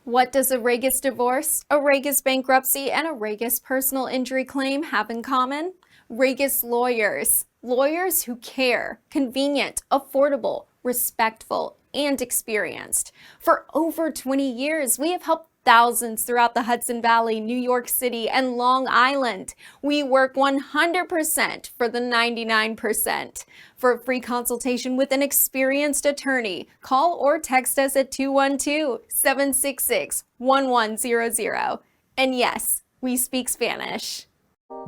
What does a Regis divorce, a Regis bankruptcy, and a Regis personal injury claim have in common? Regis lawyers. Lawyers who care, convenient, affordable, respectful, and experienced. For over 20 years, we have helped thousands throughout the Hudson Valley, New York City, and Long Island. We work 100% for the 99%. For a free consultation with an experienced attorney, call or text us at 212-766-1100. And yes, we speak Spanish.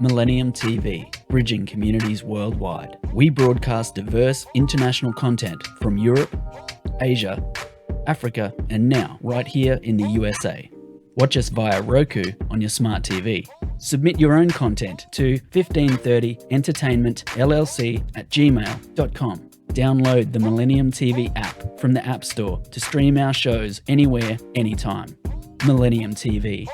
Millennium TV, bridging communities worldwide. We broadcast diverse international content from Europe, Asia, Africa, and now right here in the USA. Watch us via Roku on your smart TV. Submit your own content to 1530entertainmentllc@gmail.com. Download the Millennium TV app from the App Store to stream our shows anywhere, anytime. Millennium TV.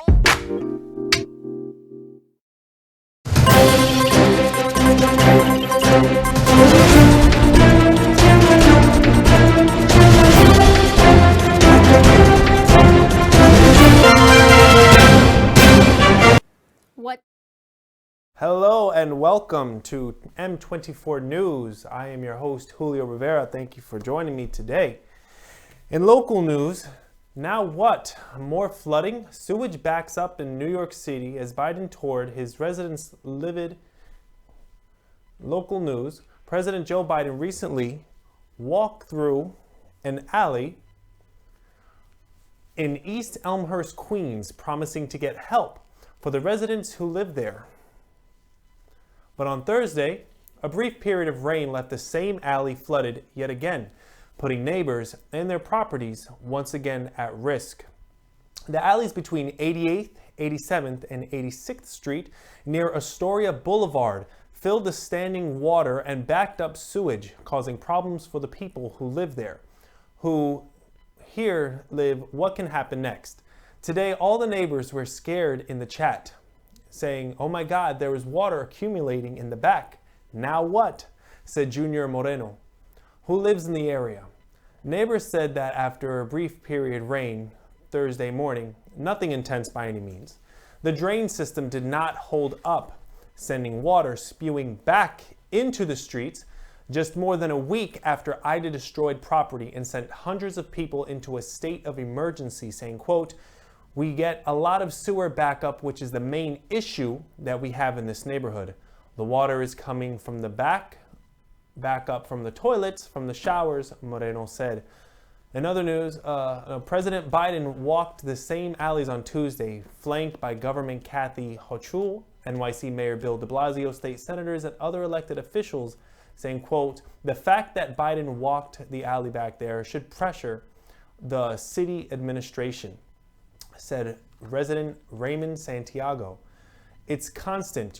Hello and welcome to M24 News. I am your host, Julio Rivera. Thank you for joining me today. In local news, now what? More flooding? Sewage backs up in New York City as Biden toured his residents livid. Local news, President Joe Biden recently walked through an alley in East Elmhurst, Queens, promising to get help for the residents who live there. But on Thursday, a brief period of rain left the same alley flooded yet again, putting neighbors and their properties once again at risk. The alleys between 88th, 87th, and 86th Street near Astoria Boulevard filled with standing water and backed up sewage, causing problems for the people who live there. Who here live, what can happen next? Today, all the neighbors were scared in the chat, saying, "Oh my God, there is water accumulating in the back. Now what?" said Junior Moreno, who lives in the area. Neighbors said that after a brief period rain Thursday morning, nothing intense by any means, the drain system did not hold up, sending water spewing back into the streets just more than a week after Ida destroyed property and sent hundreds of people into a state of emergency, saying, quote, "We get a lot of sewer backup, which is the main issue that we have in this neighborhood. The water is coming from the back up from the toilets, from the showers," Moreno said. In other news, President Biden walked the same alleys on Tuesday, flanked by Governor Kathy Hochul, NYC Mayor Bill de Blasio, state senators, and other elected officials, saying, quote, "The fact that Biden walked the alley back there should pressure the city administration," said resident Raymond Santiago. "It's constant,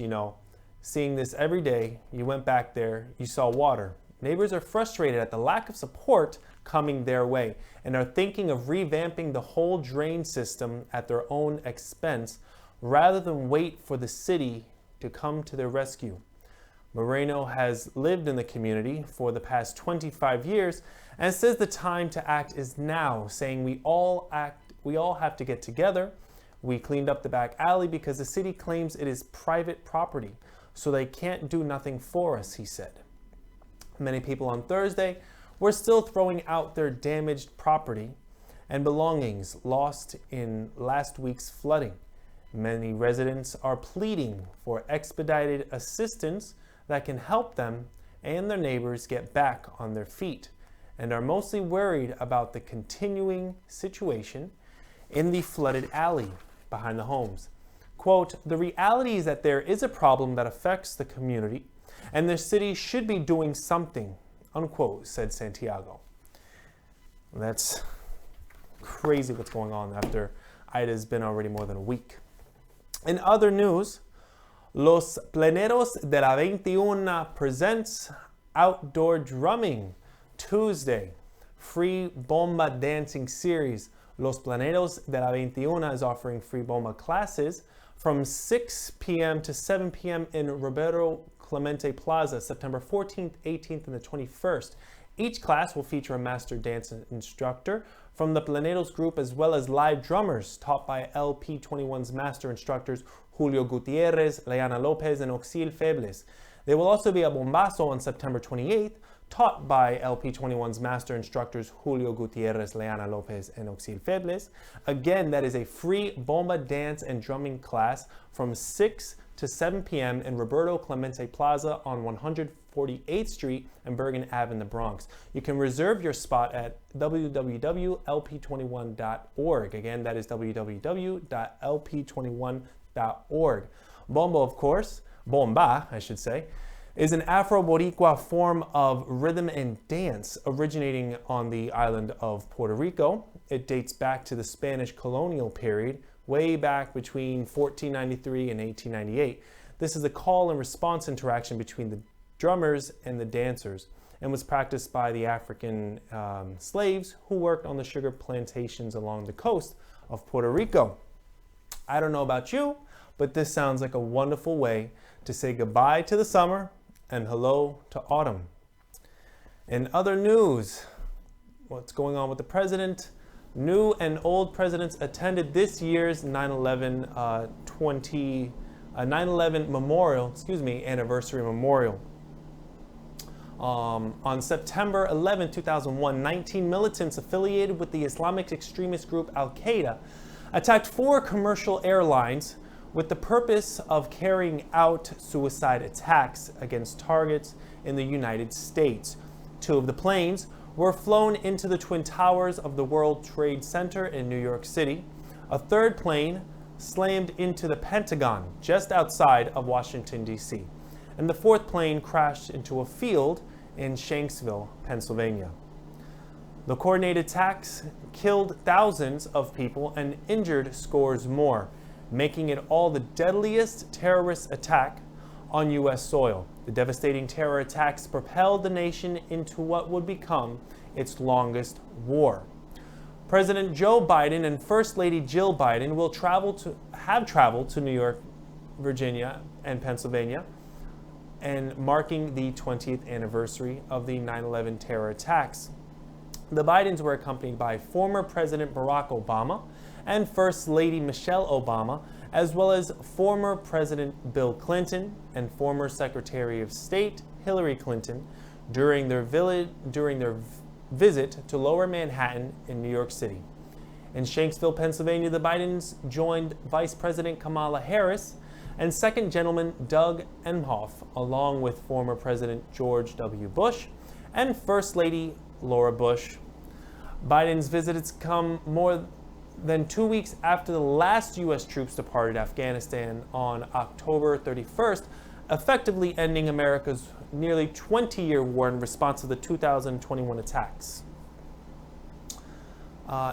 seeing this every day. You went back there, you saw water. Neighbors are frustrated at the lack of support coming their way and are thinking of revamping the whole drain system at their own expense rather than wait for the city to come to their rescue." Moreno has lived in the community for the past 25 years and says the time to act is now, saying we all have to get together. We cleaned up the back alley because the city claims it is private property, so they can't do nothing for us, he said. Many people on Thursday were still throwing out their damaged property and belongings lost in last week's flooding. Many residents are pleading for expedited assistance that can help them and their neighbors get back on their feet, and are mostly worried about the continuing situation in the flooded alley behind the homes. Quote, "The reality is that there is a problem that affects the community and the city should be doing something," unquote, said Santiago. That's crazy what's going on after Ida's been already more than a week. In other news, Los Pleneros de la 21 presents outdoor drumming Tuesday. Free bomba dancing series. Los Pleneros de la 21 is offering free bomba classes from 6 p.m. to 7 p.m. in Roberto Clemente Plaza, September 14th, 18th, and the 21st. Each class will feature a master dance instructor from the Planeros group, as well as live drummers taught by LP21's master instructors Julio Gutierrez, Leana Lopez, and Oxil Febles. There will also be a bombazo on September 28th, taught by LP21's master instructors Julio Gutierrez, Leana Lopez, and Oxil Febles. Again, that is a free bomba dance and drumming class from 6 to 7 p.m. in Roberto Clemente Plaza on 148th Street and Bergen Ave in the Bronx. You can reserve your spot at www.lp21.org. Again, that is www.lp21.org. Bombo, of course, bomba, I should say, is an Afro-Boricua form of rhythm and dance originating on the island of Puerto Rico. It dates back to the Spanish colonial period, way back between 1493 and 1898. This is a call and response interaction between the drummers and the dancers, and was practiced by the African slaves who worked on the sugar plantations along the coast of Puerto Rico. I don't know about you, but this sounds like a wonderful way to say goodbye to the summer and hello to autumn. In other news, what's going on with the president? New and old presidents attended this year's 9/11 anniversary memorial. On September 11, 2001, 19 militants affiliated with the Islamic extremist group Al-Qaeda attacked 4 commercial airlines with the purpose of carrying out suicide attacks against targets in the United States. 2 of the planes were flown into the Twin Towers of the World Trade Center in New York City. A 3rd plane slammed into the Pentagon just outside of Washington, D.C. And the 4th plane crashed into a field in Shanksville, Pennsylvania. The coordinated attacks killed thousands of people and injured scores more, making it all the deadliest terrorist attack on U.S. soil. The devastating terror attacks propelled the nation into what would become its longest war. President Joe Biden and First Lady Jill Biden will have traveled to New York, Virginia, and Pennsylvania, and marking the 20th anniversary of the 9/11 terror attacks. The Bidens were accompanied by former President Barack Obama and First Lady Michelle Obama, as well as former President Bill Clinton and former Secretary of State Hillary Clinton during their visit to Lower Manhattan in New York City. In Shanksville, Pennsylvania, the Bidens joined Vice President Kamala Harris and Second Gentleman Doug Emhoff, along with former President George W. Bush and First Lady Laura Bush. Biden's visits come more than 2 weeks after the last U.S. troops departed Afghanistan on October 31st, effectively ending America's nearly 20-year war in response to the 2021 attacks.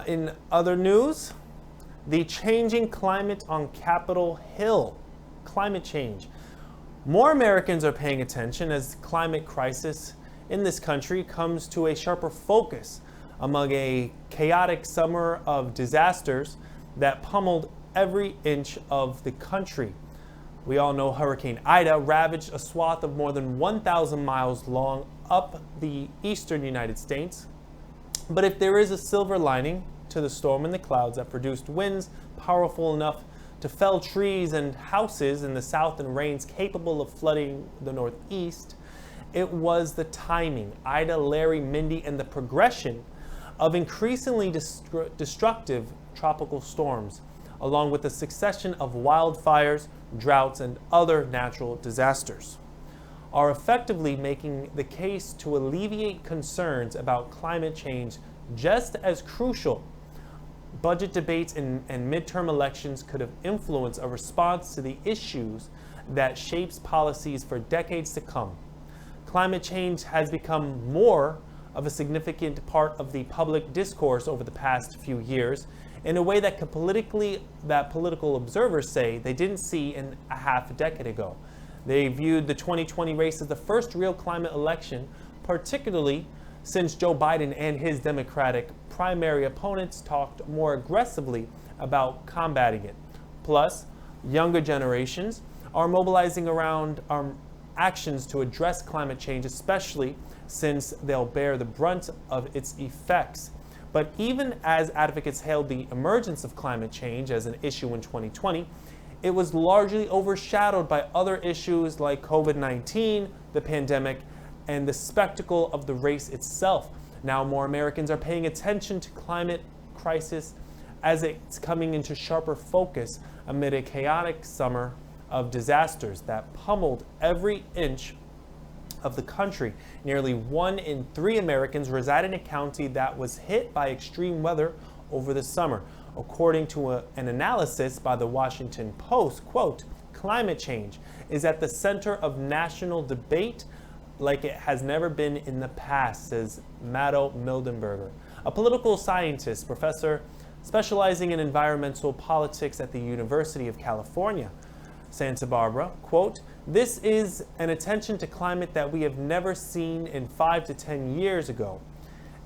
In other news, the changing climate on Capitol Hill. Climate change. More Americans are paying attention as the climate crisis in this country comes to a sharper focus among a chaotic summer of disasters that pummeled every inch of the country. We all know Hurricane Ida ravaged a swath of more than 1,000 miles long up the eastern United States. But if there is a silver lining to the storm in the clouds that produced winds powerful enough to fell trees and houses in the south and rains capable of flooding the northeast, it was the timing, Ida, Larry, Mindy, and the progression of increasingly destructive tropical storms, along with a succession of wildfires, droughts, and other natural disasters, are effectively making the case to alleviate concerns about climate change just as crucial. Budget debates and midterm elections could have influenced a response to the issues that shapes policies for decades to come. Climate change has become more of a significant part of the public discourse over the past few years in a way that political observers say they didn't see in a half a decade ago. They viewed the 2020 race as the first real climate election, particularly since Joe Biden and his Democratic primary opponents talked more aggressively about combating it. Plus, younger generations are mobilizing around actions to address climate change, especially since they'll bear the brunt of its effects. But even as advocates hailed the emergence of climate change as an issue in 2020, it was largely overshadowed by other issues like COVID-19, the pandemic, and the spectacle of the race itself. Now more Americans are paying attention to climate crisis as it's coming into sharper focus amid a chaotic summer of disasters that pummeled every inch of the country. Nearly 1 in 3 Americans reside in a county that was hit by extreme weather over the summer. According to an analysis by the Washington Post, quote, climate change is at the center of national debate like it has never been in the past, says Matto Mildenberger, a political scientist, professor specializing in environmental politics at the University of California, Santa Barbara. Quote, this is an attention to climate that we have never seen in 5 to 10 years ago.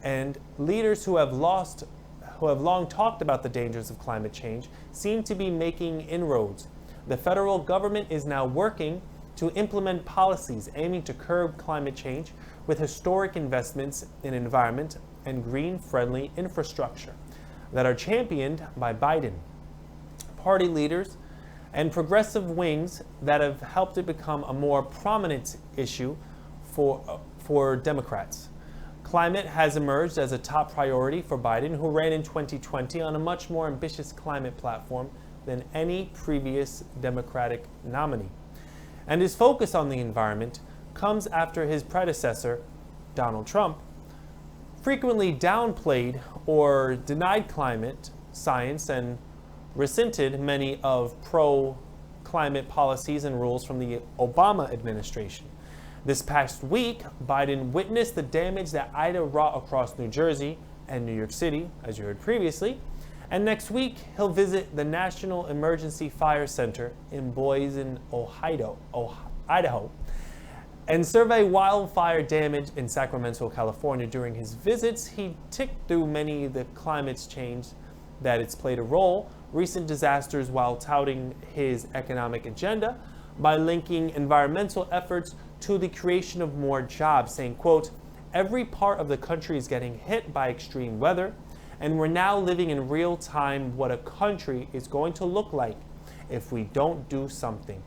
And leaders who have long talked about the dangers of climate change seem to be making inroads. The federal government is now working to implement policies aiming to curb climate change with historic investments in environment and green-friendly infrastructure that are championed by Biden. Party leaders and progressive wings that have helped it become a more prominent issue for Democrats. Climate has emerged as a top priority for Biden, who ran in 2020 on a much more ambitious climate platform than any previous Democratic nominee. And his focus on the environment comes after his predecessor, Donald Trump, frequently downplayed or denied climate science and rescinded many of pro-climate policies and rules from the Obama administration. This past week, Biden witnessed the damage that Ida wrought across New Jersey and New York City, as you heard previously. And next week, he'll visit the National Emergency Fire Center in Boise, Idaho, and survey wildfire damage in Sacramento, California. During his visits, he ticked through many of the climate change that it's played a role, recent disasters, while touting his economic agenda by linking environmental efforts to the creation of more jobs, saying, quote, every part of the country is getting hit by extreme weather, and we're now living in real time what a country is going to look like if we don't do something.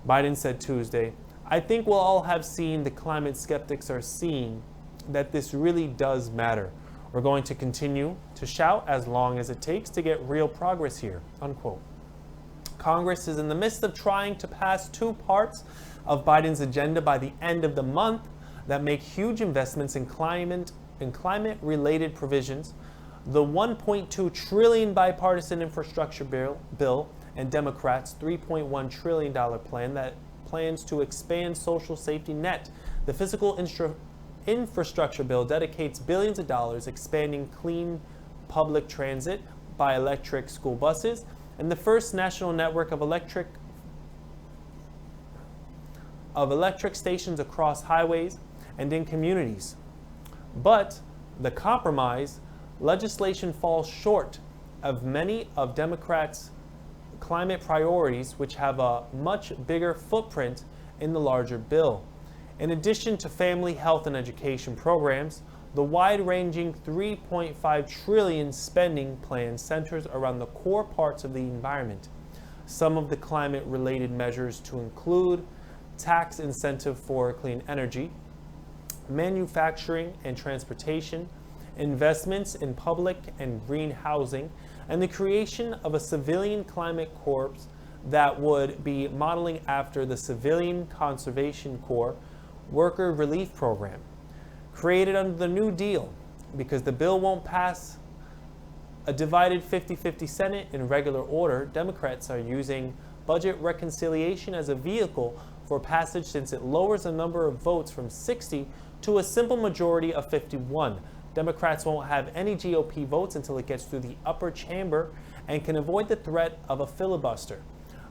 Biden said Tuesday, I think we'll all have seen, the climate skeptics are seeing, that this really does matter. We're going to continue to shout as long as it takes to get real progress here, unquote. Congress is in the midst of trying to pass 2 parts of Biden's agenda by the end of the month that make huge investments in climate-related provisions. The $1.2 trillion bipartisan infrastructure bill and Democrats' $3.1 trillion plan that plans to expand social safety net. The fiscal infrastructure bill dedicates billions of dollars expanding clean public transit by electric school buses and the first national network of electric stations across highways and in communities. But the compromise legislation falls short of many of Democrats' climate priorities, which have a much bigger footprint in the larger bill. In addition to family, health, and education programs, the wide-ranging $3.5 trillion spending plan centers around the core parts of the environment. Some of the climate-related measures to include tax incentive for clean energy, manufacturing and transportation, investments in public and green housing, and the creation of a civilian climate corps that would be modeling after the Civilian Conservation Corps Worker Relief Program, created under the New Deal. Because the bill won't pass a divided 50-50 Senate in regular order, Democrats are using budget reconciliation as a vehicle for passage, since it lowers the number of votes from 60 to a simple majority of 51. Democrats won't have any GOP votes until it gets through the upper chamber and can avoid the threat of a filibuster.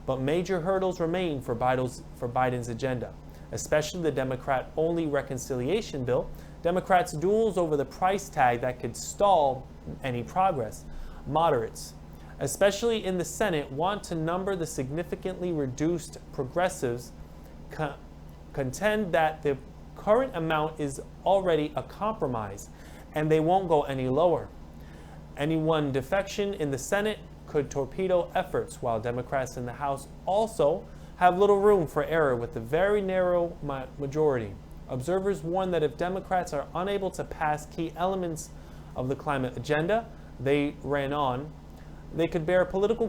But major hurdles remain for Biden's agenda, especially the Democrat-only reconciliation bill. Democrats' duels over the price tag that could stall any progress. Moderates, especially in the Senate, want to number the significantly reduced. Progressives contend that the current amount is already a compromise and they won't go any lower. Any one defection in the Senate could torpedo efforts, while Democrats in the House also have little room for error with a very narrow majority. Observers warn that if Democrats are unable to pass key elements of the climate agenda they ran on, they could bear political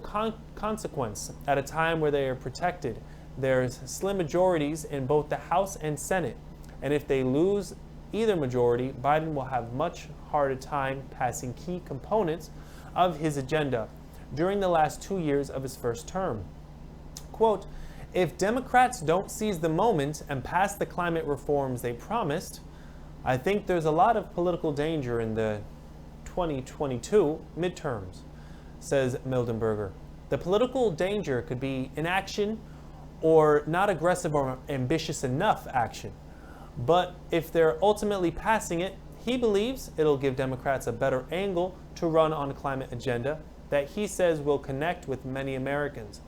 consequence at a time where they are protected. There's slim majorities in both the House and Senate, and if they lose either majority, Biden will have much harder time passing key components of his agenda during the last 2 years of his first term. Quote, if Democrats don't seize the moment and pass the climate reforms they promised, I think there's a lot of political danger in the 2022 midterms, says Mildenberger. The political danger could be inaction or not aggressive or ambitious enough action. But if they're ultimately passing it, he believes it'll give Democrats a better angle to run on a climate agenda that he says will connect with many Americans.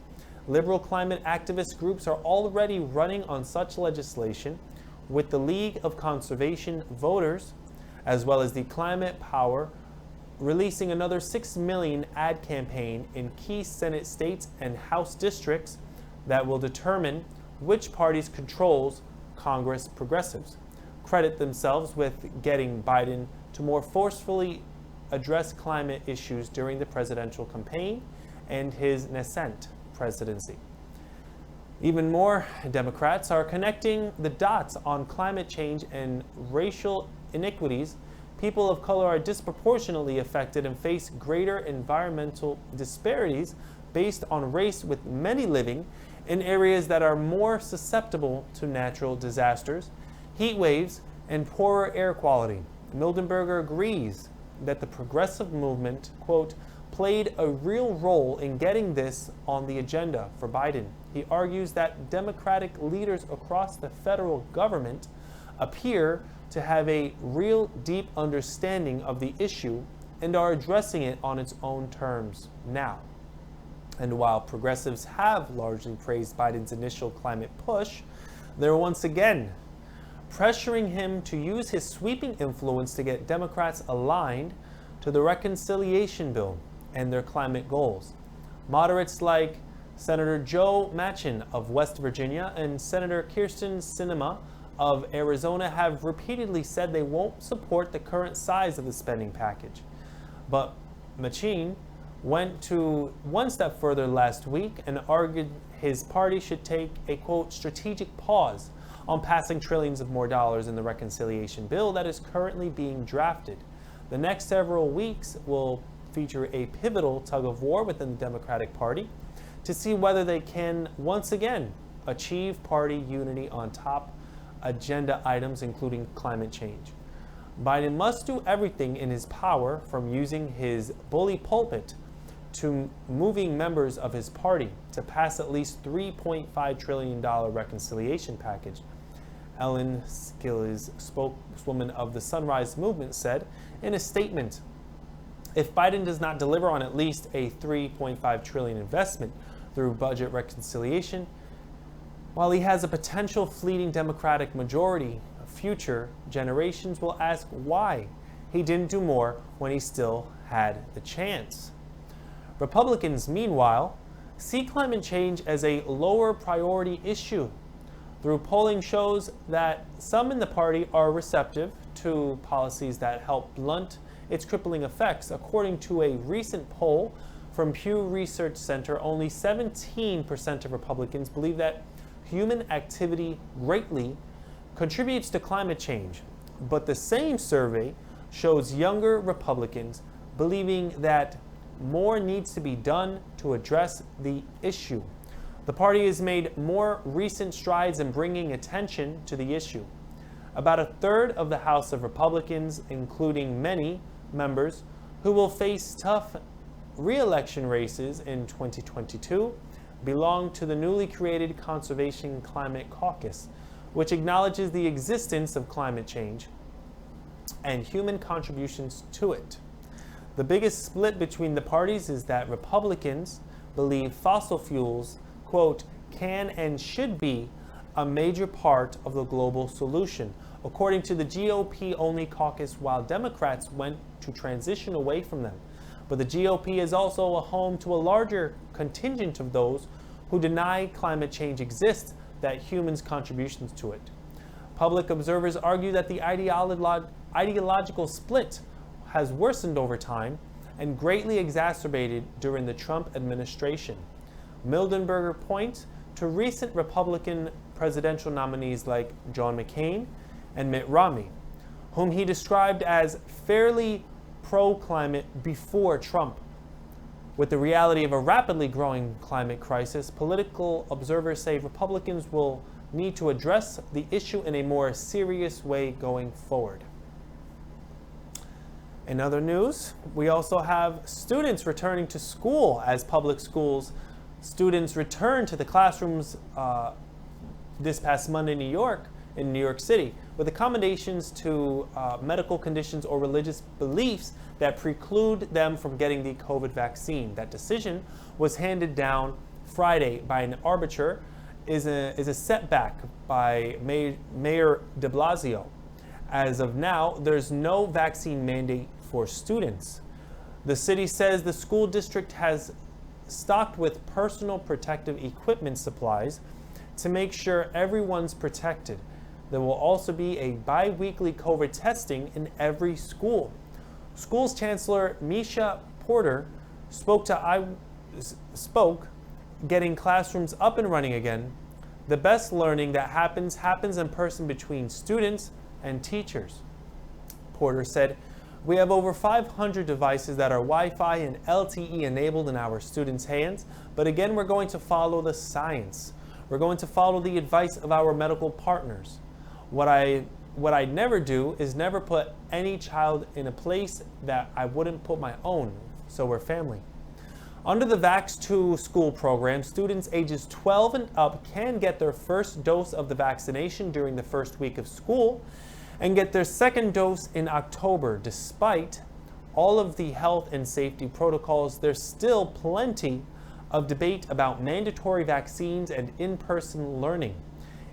Liberal climate activist groups are already running on such legislation, with the League of Conservation Voters, as well as the Climate Power, releasing another 6 million ad campaign in key Senate states and House districts that will determine which parties controls Congress. Progressives credit themselves with getting Biden to more forcefully address climate issues during the presidential campaign and his nascent presidency. Even more Democrats are connecting the dots on climate change and racial inequities. People of color are disproportionately affected and face greater environmental disparities based on race, with many living in areas that are more susceptible to natural disasters, heat waves, and poorer air quality. Mildenberger agrees that the progressive movement, quote, played a real role in getting this on the agenda for Biden. He argues that Democratic leaders across the federal government appear to have a real deep understanding of the issue and are addressing it on its own terms now. And while progressives have largely praised Biden's initial climate push, they're once again pressuring him to use his sweeping influence to get Democrats aligned to the reconciliation bill and their climate goals. Moderates like Senator Joe Manchin of West Virginia and Senator Kyrsten Sinema of Arizona have repeatedly said they won't support the current size of the spending package. But Manchin went to one step further last week and argued his party should take a, quote, strategic pause on passing trillions of more dollars in the reconciliation bill that is currently being drafted. The next several weeks will feature a pivotal tug of war within the Democratic Party to see whether they can once again achieve party unity on top agenda items, including climate change. Biden must do everything in his power, from using his bully pulpit to moving members of his party to pass at least $3.5 trillion reconciliation package. Ellen Skills, spokeswoman of the Sunrise Movement, said in a statement, if Biden does not deliver on at least a $3.5 trillion investment through budget reconciliation, while he has a potential fleeting Democratic majority, future generations will ask why he didn't do more when he still had the chance. Republicans, meanwhile, see climate change as a lower priority issue. Through polling shows that some in the party are receptive to policies that help blunt its crippling effects. According to a recent poll from Pew Research Center, only 17% of Republicans believe that human activity greatly contributes to climate change. But the same survey shows younger Republicans believing that more needs to be done to address the issue. The party has made more recent strides in bringing attention to the issue. About a third of the House of Republicans, including many members who will face tough re-election races in 2022, belong to the newly created Conservation Climate Caucus, which acknowledges the existence of climate change and human contributions to it. The biggest split between the parties is that Republicans believe fossil fuels, quote, can and should be a major part of the global solution, according to the GOP-only caucus, while Democrats went to transition away from them. But the GOP is also a home to a larger contingent of those who deny climate change exists, that humans' contributions to it. Public observers argue that the ideological split has worsened over time and greatly exacerbated during the Trump administration. Mildenberger points to recent Republican presidential nominees like John McCain and Mitt Romney, whom he described as fairly pro-climate before Trump. With the reality of a rapidly growing climate crisis, political observers say Republicans will need to address the issue in a more serious way going forward. In other news, we also have students returning to school as public schools. Students returned to the classrooms this past Monday in New York City, with accommodations to medical conditions or religious beliefs that preclude them from getting the COVID vaccine. That decision was handed down Friday by an arbiter, is a setback by Mayor de Blasio. As of now, there's no vaccine mandate for students. The city says the school district has stocked with personal protective equipment supplies to make sure everyone's protected. There will also be a bi-weekly COVID testing in every school. School's Chancellor Misha Porter spoke getting classrooms up and running again. The best learning that happens in person between students and teachers. Porter said, "We have over 500 devices that are Wi-Fi and LTE enabled in our students' hands, but again, we're going to follow the science. We're going to follow the advice of our medical partners. What I'd never do is never put any child in a place that I wouldn't put my own, so we're family." Under the Vax 2 school program, students ages 12 and up can get their first dose of the vaccination during the first week of school and get their second dose in October. Despite all of the health and safety protocols, there's still plenty of debate about mandatory vaccines and in-person learning.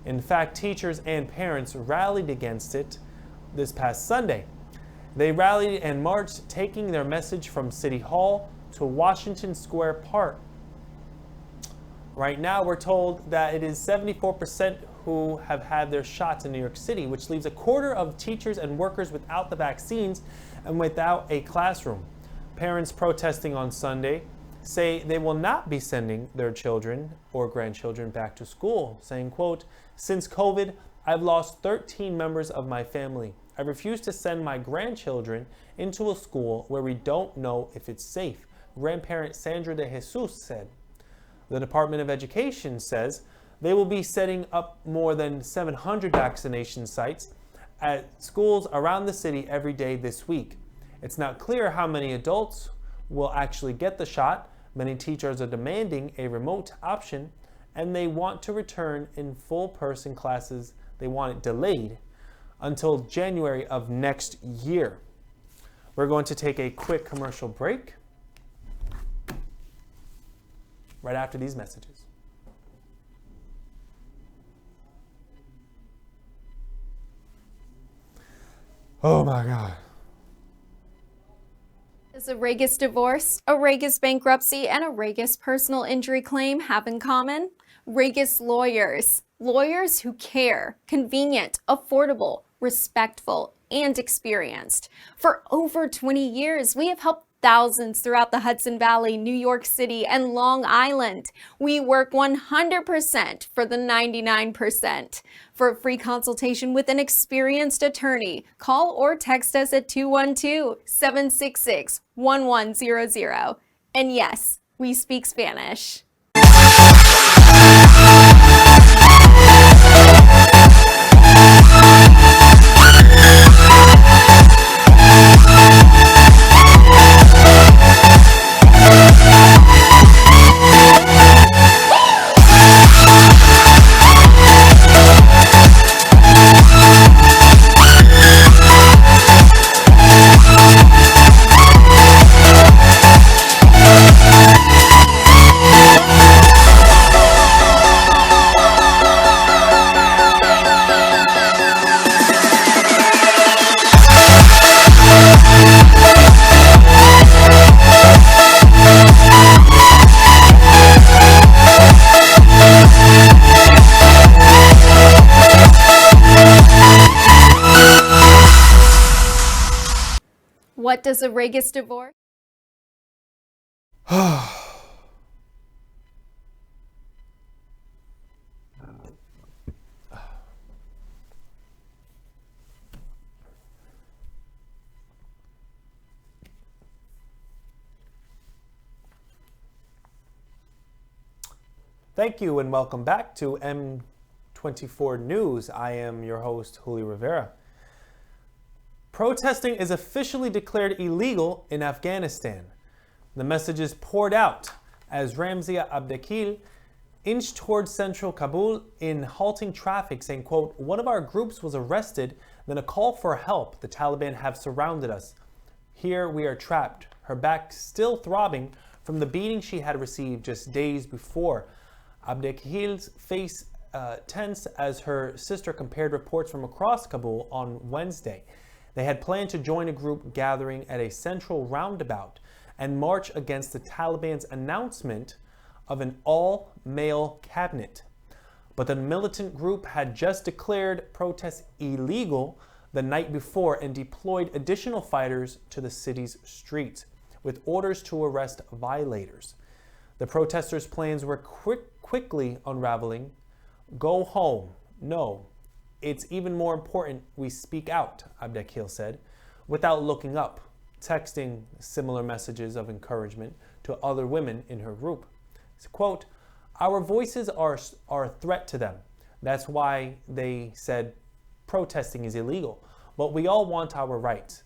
In fact, teachers and parents rallied against it this past Sunday. They rallied and marched, taking their message from City Hall to Washington Square Park. Right now, we're told that it is 74% who have had their shots in New York City, which leaves a quarter of teachers and workers without the vaccines and without a classroom. Parents protesting on Sunday say they will not be sending their children or grandchildren back to school, saying, quote, "Since COVID, I've lost 13 members of my family. I refuse to send my grandchildren into a school where we don't know if it's safe," grandparent Sandra de Jesus said. The Department of Education says they will be setting up more than 700 vaccination sites at schools around the city every day this week. It's not clear how many adults will actually get the shot. Many teachers are demanding a remote option, and they want to return in full-person classes. They want it delayed until January of next year. We're going to take a quick commercial break right after these messages. Oh my God. Does a Regis divorce, a Regis bankruptcy, and a Regis personal injury claim have in common? Regis lawyers. Lawyers who care, convenient, affordable, respectful, and experienced. For over 20 years, we have helped thousands throughout the Hudson Valley, New York City, and Long Island. We work 100% for the 99%. For a free consultation with an experienced attorney, call or text us at 212-766-1100. And yes, we speak Spanish. What does a Regis divorce? Thank you and welcome back to M24 News. I am your host, Julio Rivera. Protesting is officially declared illegal in Afghanistan. The messages poured out as Ramzia Abdekil inched towards central Kabul in halting traffic, saying, quote, "One of our groups was arrested, then a call for help. The Taliban have surrounded us. Here we are trapped." Her back still throbbing from the beating she had received just days before. Abdekil's face tense as her sister compared reports from across Kabul on Wednesday. They had planned to join a group gathering at a central roundabout and march against the Taliban's announcement of an all-male cabinet. But the militant group had just declared protests illegal the night before and deployed additional fighters to the city's streets with orders to arrest violators. The protesters' plans were quickly unraveling. "Go home. No. It's even more important we speak out," Abdekil said, without looking up, texting similar messages of encouragement to other women in her group. Quote, "Our voices are a threat to them. That's why they said protesting is illegal. But we all want our rights."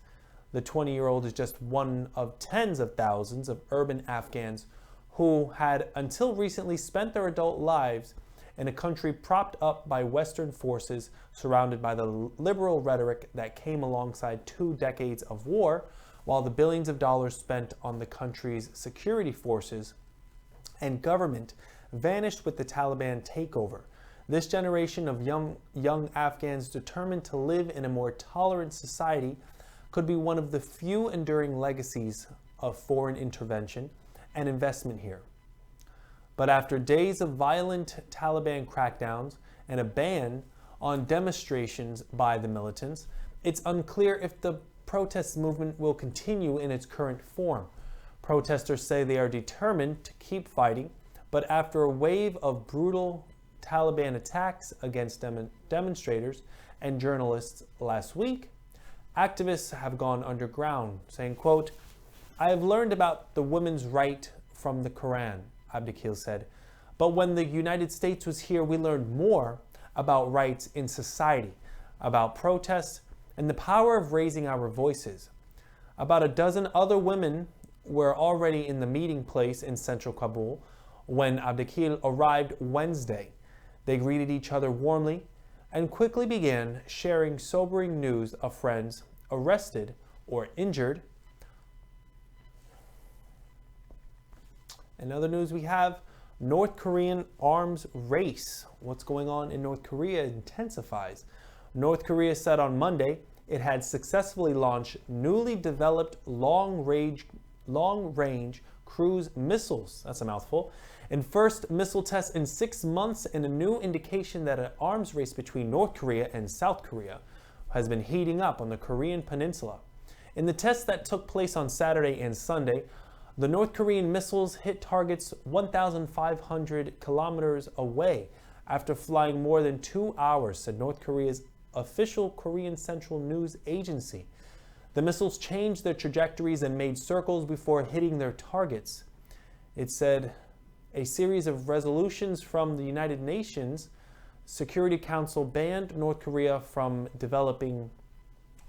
The 20-year-old is just one of tens of thousands of urban Afghans who had until recently spent their adult lives in a country propped up by Western forces, surrounded by the liberal rhetoric that came alongside 2 decades of war, while the billions of dollars spent on the country's security forces and government vanished with the Taliban takeover. This generation of young Afghans determined to live in a more tolerant society could be one of the few enduring legacies of foreign intervention and investment here. But after days of violent Taliban crackdowns and a ban on demonstrations by the militants, it's unclear if the protest movement will continue in its current form. Protesters say they are determined to keep fighting, but after a wave of brutal Taliban attacks against demonstrators and journalists last week, activists have gone underground, saying, quote, "I have learned about the women's right from the Quran," Abdekil said. "But when the United States was here, we learned more about rights in society, about protests, and the power of raising our voices." About a dozen other women were already in the meeting place in central Kabul when Abdekil arrived Wednesday. They greeted each other warmly and quickly began sharing sobering news of friends arrested or injured. In other news we have North Korean arms race. What's going on in North Korea intensifies. North Korea said on Monday it had successfully launched newly developed long-range cruise missiles. That's a mouthful. And first missile tests in 6 months, and a new indication that an arms race between North Korea and South Korea has been heating up on the Korean peninsula. In the tests that took place on Saturday and Sunday, the North Korean missiles hit targets 1,500 kilometers away after flying more than 2 hours, said North Korea's official Korean Central News Agency. The missiles changed their trajectories and made circles before hitting their targets. It said a series of resolutions from the United Nations Security Council banned North Korea from developing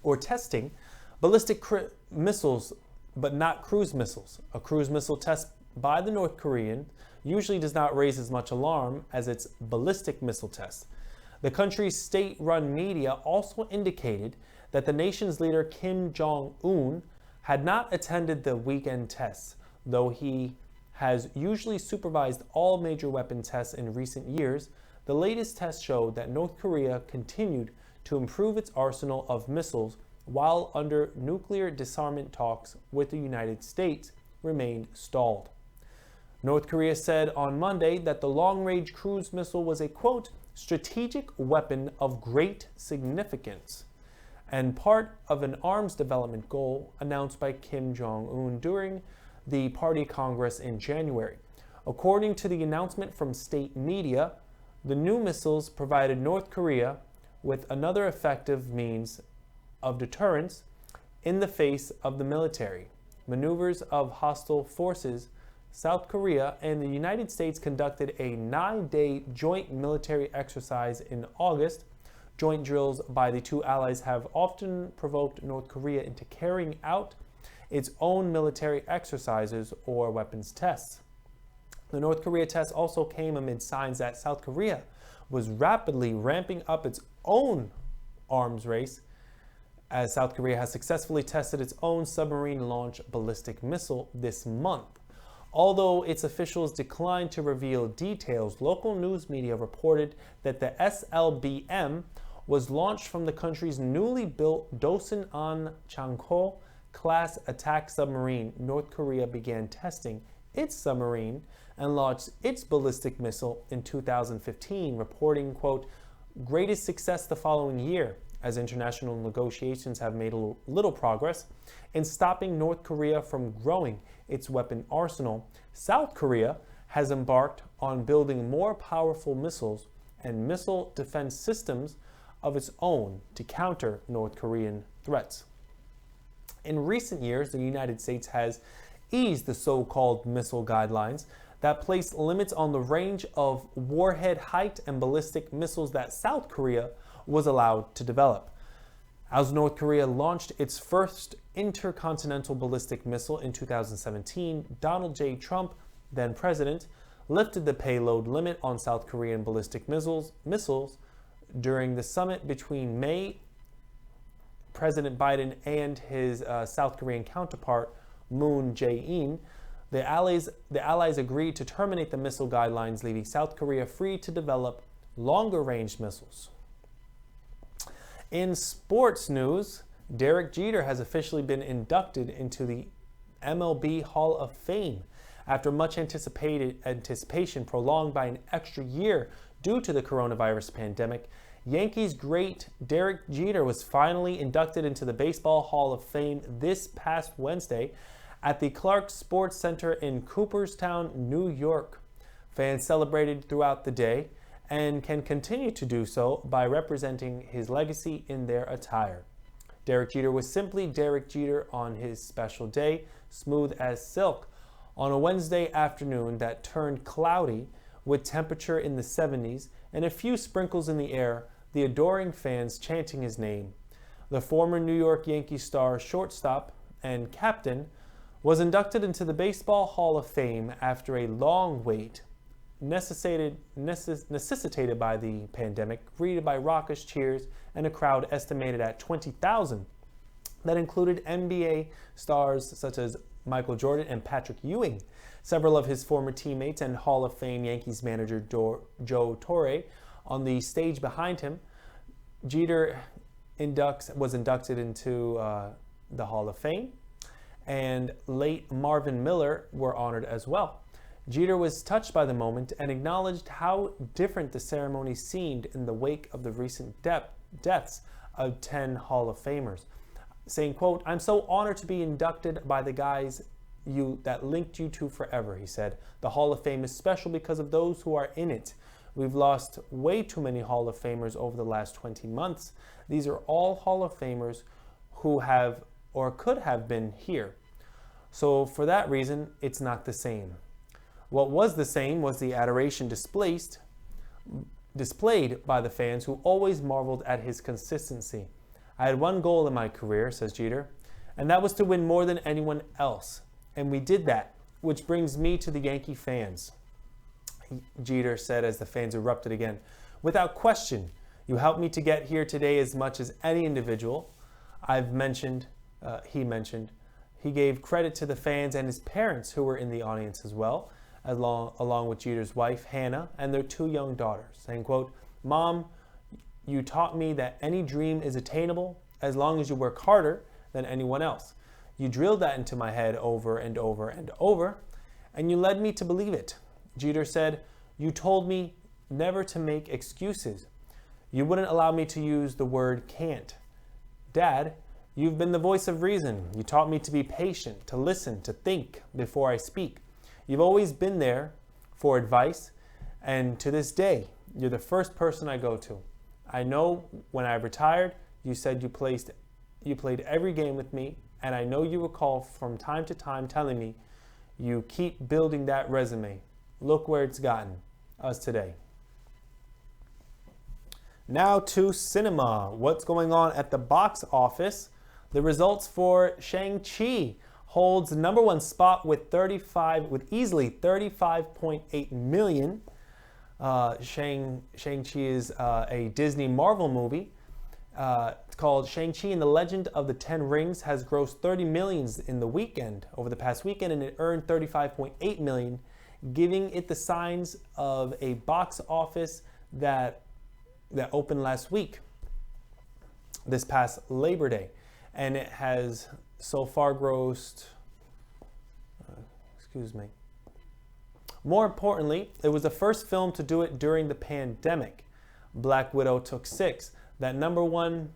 or testing ballistic missiles, but not cruise missiles. A cruise missile test by the North Korean usually does not raise as much alarm as its ballistic missile test. The country's state-run media also indicated that the nation's leader Kim Jong-un had not attended the weekend tests, though he has usually supervised all major weapon tests in recent years. The latest test showed that North Korea continued to improve its arsenal of missiles while under nuclear disarmament talks with the United States remained stalled. North Korea said on Monday that the long-range cruise missile was a, quote, strategic weapon of great significance, and part of an arms development goal announced by Kim Jong-un during the Party Congress in January. According to the announcement from state media, the new missiles provided North Korea with another effective means of deterrence in the face of the military maneuvers of hostile forces. South Korea and the United States conducted a 9-day joint military exercise in August. Joint drills by the two allies have often provoked North Korea into carrying out its own military exercises or weapons tests. The North Korea test also came amid signs that South Korea was rapidly ramping up its own arms race, as South Korea has successfully tested its own submarine-launched ballistic missile this month. Although its officials declined to reveal details, local news media reported that the SLBM was launched from the country's newly built Dosun-an Changho class attack submarine. North Korea began testing its submarine and launched its ballistic missile in 2015, reporting, quote, greatest success the following year, as international negotiations have made little progress in stopping North Korea from growing its weapon arsenal. South Korea has embarked on building more powerful missiles and missile defense systems of its own to counter North Korean threats. In recent years, the United States has eased the so-called missile guidelines that place limits on the range of warhead height and ballistic missiles that South Korea was allowed to develop. As North Korea launched its first intercontinental ballistic missile in 2017, Donald J. Trump, then president, lifted the payload limit on South Korean ballistic missiles during the summit between May, President Biden and his South Korean counterpart, Moon Jae-in. The allies agreed to terminate the missile guidelines, leaving South Korea free to develop longer-range missiles. In sports news, Derek Jeter has officially been inducted into the MLB Hall of Fame after much anticipation prolonged by an extra year due to the coronavirus pandemic. Yankees great Derek Jeter was finally inducted into the Baseball Hall of Fame this past Wednesday at the Clark Sports Center in Cooperstown, New York. Fans celebrated throughout the day and can continue to do so by representing his legacy in their attire. Derek Jeter was simply Derek Jeter on his special day, smooth as silk. On a Wednesday afternoon that turned cloudy with temperature in the 70s and a few sprinkles in the air, the adoring fans chanting his name. The former New York Yankees star, shortstop, and captain was inducted into the Baseball Hall of Fame after a long wait necessitated by the pandemic, greeted by raucous cheers and a crowd estimated at 20,000 that included NBA stars such as Michael Jordan and Patrick Ewing, several of his former teammates, and Hall of Fame Yankees manager Joe Torre on the stage behind him. Jeter was inducted into the Hall of Fame, and late Marvin Miller were honored as well. Jeter was touched by the moment and acknowledged how different the ceremony seemed in the wake of the recent deaths of 10 Hall of Famers, saying, quote, "I'm so honored to be inducted by the guys that linked you two forever," he said. "The Hall of Fame is special because of those who are in it. We've lost way too many Hall of Famers over the last 20 months. These are all Hall of Famers who have or could have been here. So for that reason, it's not the same." What was the same was the adoration displayed by the fans who always marveled at his consistency. "I had one goal in my career," says Jeter, "and that was to win more than anyone else. And we did that, which brings me to the Yankee fans," Jeter said as the fans erupted again. "Without question, you helped me to get here today as much as any individual I've mentioned," he mentioned. He gave credit to the fans and his parents who were in the audience as well, along with Jeter's wife, Hannah, and their 2 young daughters, saying, quote, "Mom, you taught me that any dream is attainable as long as you work harder than anyone else. You drilled that into my head over and over and over, and you led me to believe it." Jeter said, "You told me never to make excuses. You wouldn't allow me to use the word can't. Dad, you've been the voice of reason. You taught me to be patient, to listen, to think before I speak. You've always been there for advice, and to this day, you're the first person I go to. I know when I retired, you said you played every game with me, and I know you recall from time to time telling me you keep building that resume. Look where it's gotten us today. Now to cinema. What's going on at the box office? The results for Shang-Chi holds number one spot with easily 35.8 million. Shang-Chi is a Disney Marvel movie. It's called Shang-Chi and the Legend of the Ten Rings, has grossed 30 millions in the weekend, over the past weekend, and it earned 35.8 million, giving it the signs of a box office that opened last week, this past Labor Day. And it has so far grossed, more importantly, it was the first film to do it during the pandemic. Black Widow took 6. The number one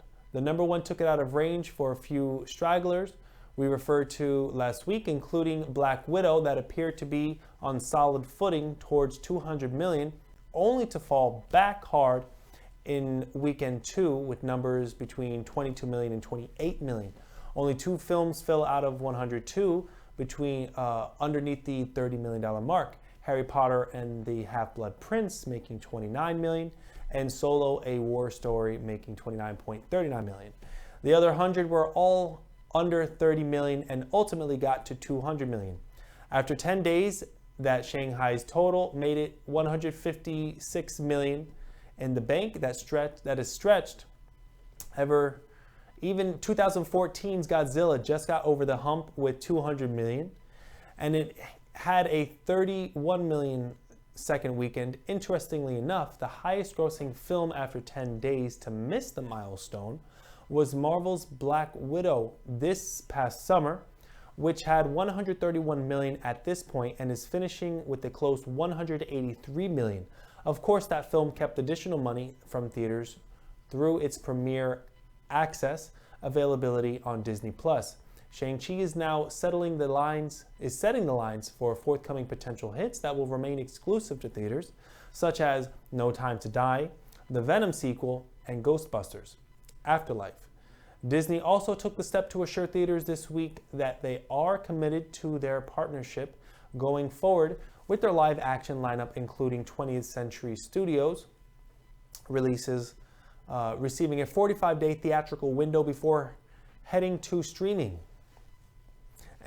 took it out of range for a few stragglers we referred to last week, including Black Widow, that appeared to be on solid footing towards 200 million, only to fall back hard in weekend 2 with numbers between 22 million and 28 million. Only 2 films fell out of 102 underneath the $30 million mark. Harry Potter and the Half-Blood Prince making 29 million, and Solo: A War Story making 29.39 million. The other 100 were all under 30 million and ultimately got to 200 million. After 10 days, that Shanghai's total made it 156 million in the bank. That is stretched ever. Even 2014's Godzilla just got over the hump with 200 million, and it had a 31 million second weekend. Interestingly enough, the highest grossing film after 10 days to miss the milestone was Marvel's Black Widow this past summer, which had 131 million at this point and is finishing with a close 183 million. Of course, that film kept additional money from theaters through its premiere access availability on Disney+. Shang-Chi is now setting the lines for forthcoming potential hits that will remain exclusive to theaters, such as No Time to Die, the Venom sequel, and Ghostbusters: Afterlife. Disney also took the step to assure theaters this week that they are committed to their partnership going forward with their live action lineup, including 20th Century Studios releases, receiving a 45-day theatrical window before heading to streaming.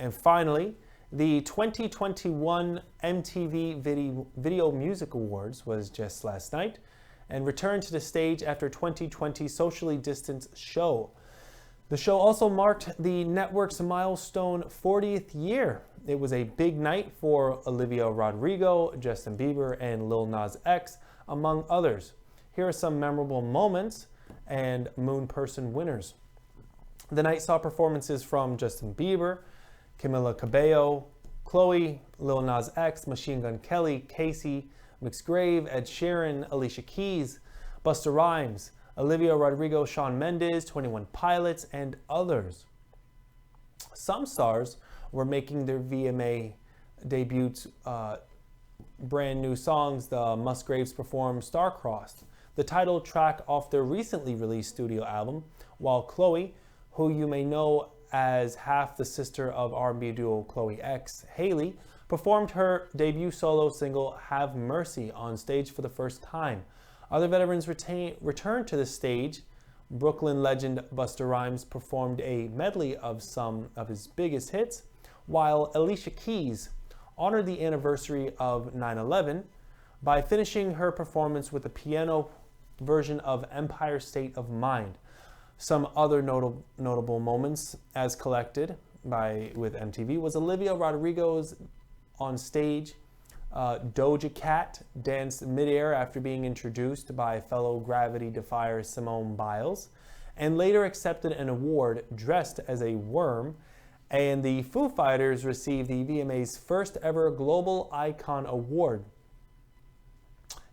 And finally, the 2021 MTV Video Music Awards was just last night and returned to the stage after 2020 socially distanced show. The show also marked the network's milestone 40th year. It was a big night for Olivia Rodrigo, Justin Bieber, and Lil Nas X, among others. Here are some memorable moments and Moon Person winners. The night saw performances from Justin Bieber, Camila Cabello, Chloe, Lil Nas X, Machine Gun Kelly, Casey McGrave, Ed Sheeran, Alicia Keys, Busta Rhymes, Olivia Rodrigo, Shawn Mendes, 21 Pilots, and others. Some stars were making their VMA debuts, brand new songs. The Musgraves performed Star-Crossed, the title track off their recently released studio album, while Chloe, who you may know as half the sister of R&B duo Chloe X, Haley, performed her debut solo single Have Mercy on stage for the first time. Other veterans returned to the stage. Brooklyn legend Busta Rhymes performed a medley of some of his biggest hits, while Alicia Keys honored the anniversary of 9/11 by finishing her performance with a piano version of Empire State of Mind. Some other notable moments as collected with MTV was Olivia Rodrigo's on stage. Doja Cat danced midair after being introduced by fellow Gravity defier Simone Biles, and later accepted an award dressed as a worm. And the Foo Fighters received the VMA's first ever Global Icon Award.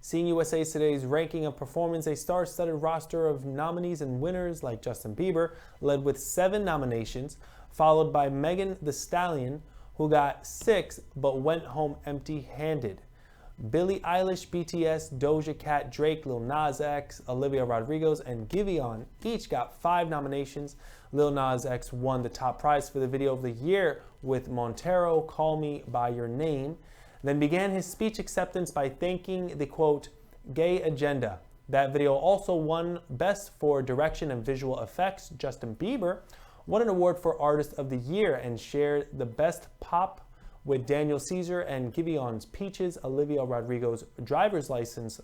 Seeing USA Today's ranking of performance, a star-studded roster of nominees and winners like Justin Bieber led with 7 nominations, followed by Megan Thee Stallion, who got 6 but went home empty-handed. Billie Eilish, BTS, Doja Cat, Drake, Lil Nas X, Olivia Rodrigo, and Giveon each got 5 nominations. Lil Nas X won the top prize for the video of the year with Montero, Call Me By Your Name, then began his speech acceptance by thanking the, quote, gay agenda. That video also won Best for Direction and Visual Effects. Justin Bieber won an award for Artist of the Year and shared the Best Pop with Daniel Caesar, and Giveon's Peaches. Olivia Rodrigo's Driver's License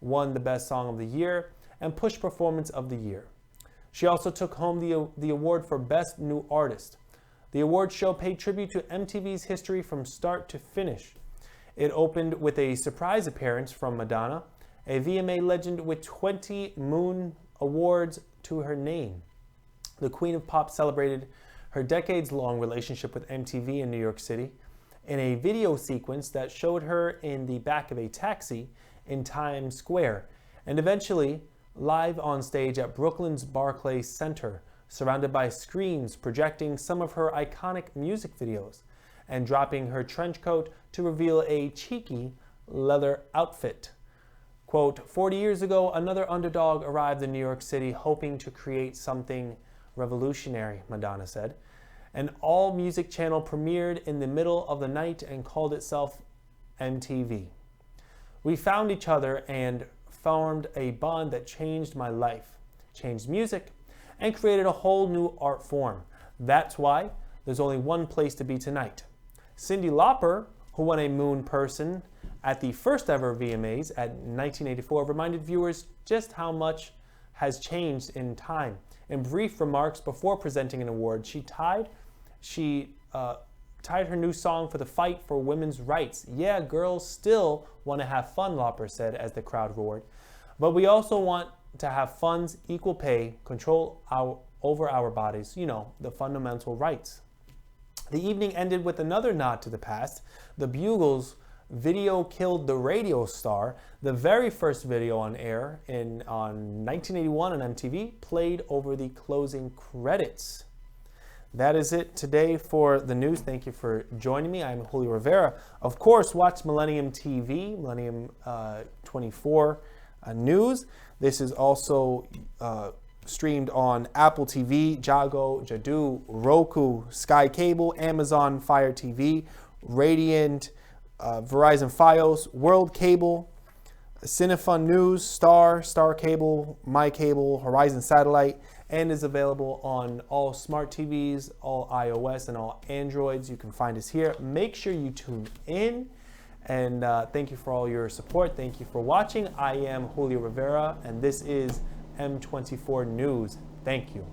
won the Best Song of the Year and Push Performance of the Year. She also took home the award for Best New Artist. The award show paid tribute to MTV's history from start to finish. It opened with a surprise appearance from Madonna, a VMA legend with 20 Moon Awards to her name. The Queen of Pop celebrated her decades-long relationship with MTV in New York City in a video sequence that showed her in the back of a taxi in Times Square, and eventually live on stage at Brooklyn's Barclays Center, surrounded by screens projecting some of her iconic music videos, and dropping her trench coat to reveal a cheeky leather outfit. Quote, 40 years ago, another underdog arrived in New York City hoping to create something revolutionary, Madonna said. An all-music channel premiered in the middle of the night and called itself MTV. We found each other and formed a bond that changed my life, changed music, and created a whole new art form. That's why there's only one place to be tonight. Cyndi Lauper, who won a Moon Person at the first ever VMAs at 1984, reminded viewers just how much has changed in time. In brief remarks before presenting an award, she tied her new song for the fight for women's rights. Yeah, girls still want to have fun, Lauper said as the crowd roared. But we also want to have funds, equal pay, control over our bodies, the fundamental rights. The evening ended with another nod to the past. The Bugles' Video Killed the Radio Star, the very first video on air on 1981 on MTV, played over the closing credits. That is it today for the news. Thank you for joining me. I'm Julio Rivera. Of course, watch Millennium TV, Millennium 24 News. This is also streamed on Apple TV, Jago, Jadu, Roku, Sky Cable, Amazon Fire TV, Radiant, Verizon Fios, World Cable, Cinefun News, Star Cable, My Cable, Horizon Satellite, and is available on all smart TVs, all iOS, and all Androids. You can find us here. Make sure you tune in, and thank you for all your support. Thank you for watching. I am Julio Rivera, and this is M24 News. Thank you.